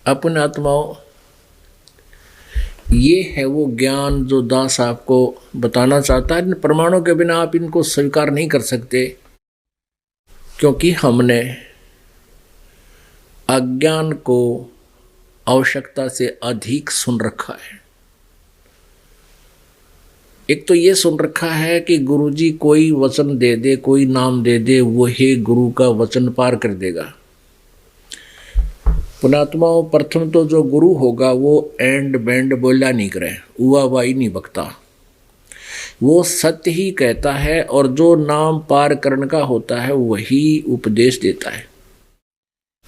अपने आत्माओं, ये है वो ज्ञान जो दास आपको बताना चाहता है। इन प्रमाणों के बिना आप इनको स्वीकार नहीं कर सकते, क्योंकि हमने अज्ञान को आवश्यकता से अधिक सुन रखा है। एक तो ये सुन रखा है कि गुरुजी कोई वचन दे दे, कोई नाम दे दे, वही गुरु का वचन पार कर देगा। पुणात्माओं, प्रथम तो जो गुरु होगा वो एंड बैंड बोला नहीं करे, उवा वाई नहीं बकता, वो सत्य ही कहता है, और जो नाम पार करने का होता है वही उपदेश देता है।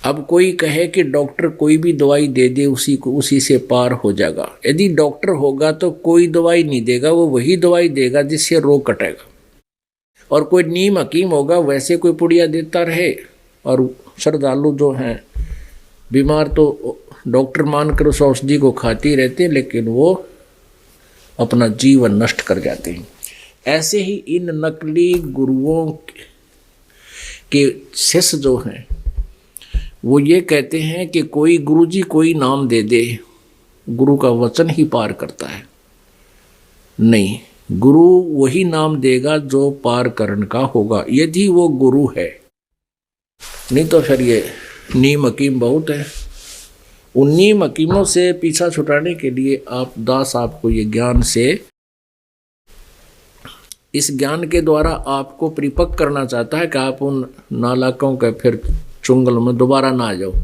अब कोई कहे कि डॉक्टर कोई भी दवाई दे दे, उसी से पार हो जाएगा। यदि डॉक्टर होगा तो कोई दवाई नहीं देगा, वो वही दवाई देगा जिससे रोग कटेगा। और कोई नीम हकीम होगा, वैसे कोई पुड़िया देता रहे, और श्रद्धालु जो हैं बीमार तो डॉक्टर मानकर उस औषधि को खाती रहते, लेकिन वो अपना जीवन नष्ट कर जाते हैं। ऐसे ही इन नकली गुरुओं के शिष्य जो हैं वो ये कहते हैं कि कोई गुरुजी कोई नाम दे दे, गुरु का वचन ही पार करता है। नहीं, गुरु वही नाम देगा जो पार करने का होगा, यदि वो गुरु है। नहीं तो फिर ये नीम हकीम बहुत है। उन नीम हकीमों से पीछा छुटाने के लिए आप दास आपको ये ज्ञान से, इस ज्ञान के द्वारा आपको परिपक्व करना चाहता है कि आप उन नालाकों के फिर चुंगल में दोबारा ना आ जाओ,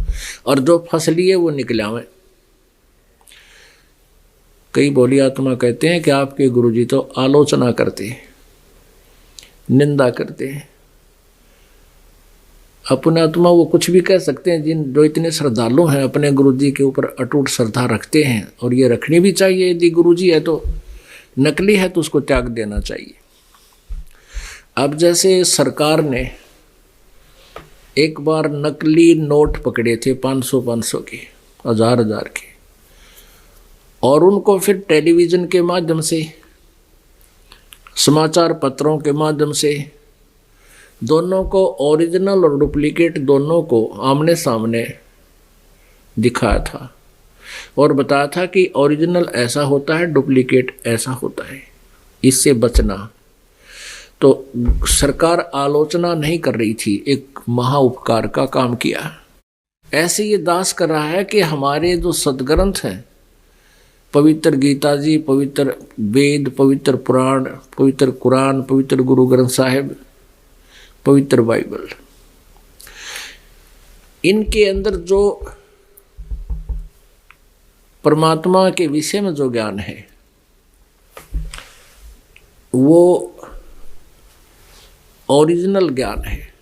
और जो फसली है वो निकल आवे। कई बोली आत्मा कहते हैं कि आपके गुरुजी तो आलोचना करते हैं, निंदा करते हैं। अपने आत्मा वो कुछ भी कह सकते हैं। जो इतने श्रद्धालु हैं अपने गुरुजी के ऊपर अटूट श्रद्धा रखते हैं, और ये रखनी भी चाहिए। यदि गुरुजी है तो नकली है तो उसको त्याग देना चाहिए। अब जैसे सरकार ने एक बार नकली नोट पकड़े थे 500 के, 1000 के, और उनको फिर टेलीविज़न के माध्यम से, समाचार पत्रों के माध्यम से दोनों को, ओरिजिनल और डुप्लीकेट दोनों को आमने सामने दिखाया था, और बताया था कि ओरिजिनल ऐसा होता है, डुप्लीकेट ऐसा होता है, इससे बचना। तो सरकार आलोचना नहीं कर रही थी, एक महा उपकार का काम किया। ऐसे ये दास कर रहा है कि हमारे जो सदग्रंथ हैं, पवित्र गीता जी, पवित्र वेद, पवित्र पुराण, पवित्र कुरान, पवित्र गुरु ग्रंथ साहिब, पवित्र बाइबल, इनके अंदर जो परमात्मा के विषय में जो ज्ञान है वो ओरिजिनल ज्ञान है।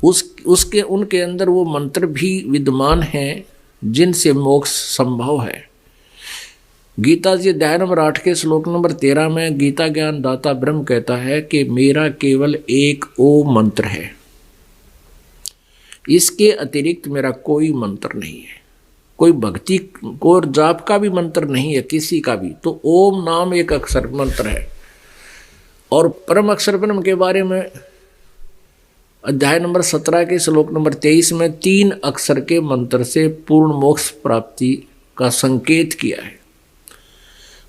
उसके उनके अंदर वो मंत्र भी विद्यमान हैं जिनसे मोक्ष संभव है। गीता जी अध्याय नंबर 8 के श्लोक नंबर 13 में गीता ज्ञान दाता ब्रह्म कहता है कि मेरा केवल एक ओम मंत्र है, इसके अतिरिक्त मेरा कोई मंत्र नहीं है, कोई भक्ति को और जाप का भी मंत्र नहीं है किसी का भी। तो ओम नाम एक अक्षर मंत्र है। और परम अक्षर ब्रह्म के बारे में अध्याय नंबर 17 के श्लोक नंबर 23 में 3 अक्षर के मंत्र से पूर्ण मोक्ष प्राप्ति का संकेत किया है।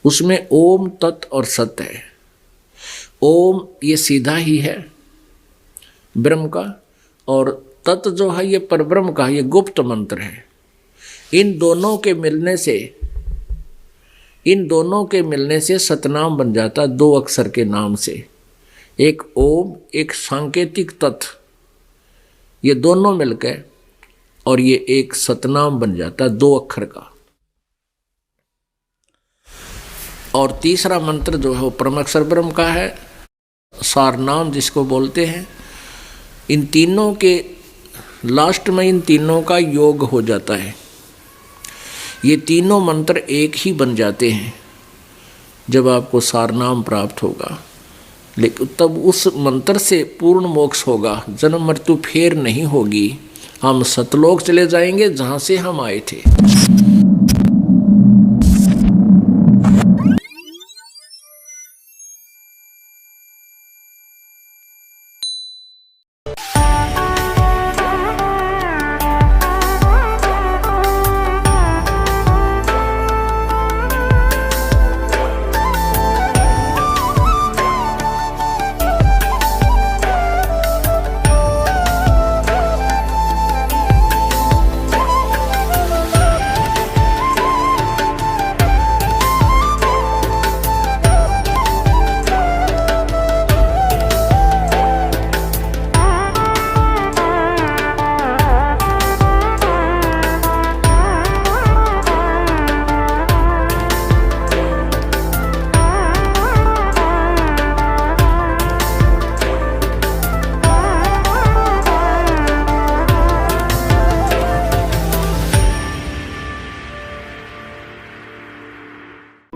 उसमें ओम, तत् और सत है। ओम ये सीधा ही है ब्रह्म का, और तत् जो है ये परब्रह्म का, ये गुप्त मंत्र है। इन दोनों के मिलने से सतनाम बन जाता 2 अक्षर के नाम से। एक ओम, एक सांकेतिक तत्, ये दोनों मिलकर और ये एक सतनाम बन जाता 2 अक्षर का। और तीसरा मंत्र जो है वो परमाक्षर ब्रह्म का है, सारनाम जिसको बोलते हैं। इन तीनों के लास्ट में इन तीनों का योग हो जाता है। ये तीनों मंत्र एक ही बन जाते हैं जब आपको सारनाम प्राप्त होगा। लेकिन तब उस मंत्र से पूर्ण मोक्ष होगा, जन्म मृत्यु फेर नहीं होगी। हम सतलोक चले जाएंगे जहाँ से हम आए थे।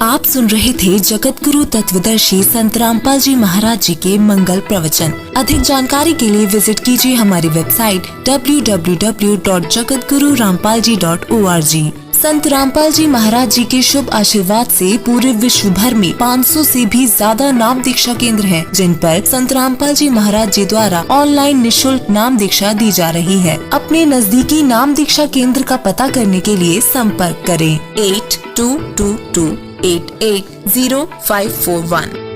आप सुन रहे थे जगत गुरु तत्वदर्शी संत रामपाल जी महाराज जी के मंगल प्रवचन। अधिक जानकारी के लिए विजिट कीजिए हमारी वेबसाइट www.jagatgururampalji.org। संत रामपाल जी महाराज जी के शुभ आशीर्वाद से पूरे विश्व भर में 500 से भी ज्यादा नाम दीक्षा केंद्र हैं, जिन पर संत रामपाल जी महाराज जी द्वारा ऑनलाइन निशुल्क नाम दीक्षा दी जा रही है। अपने नजदीकी नाम दीक्षा केंद्र का पता करने के लिए संपर्क करें 8222880541।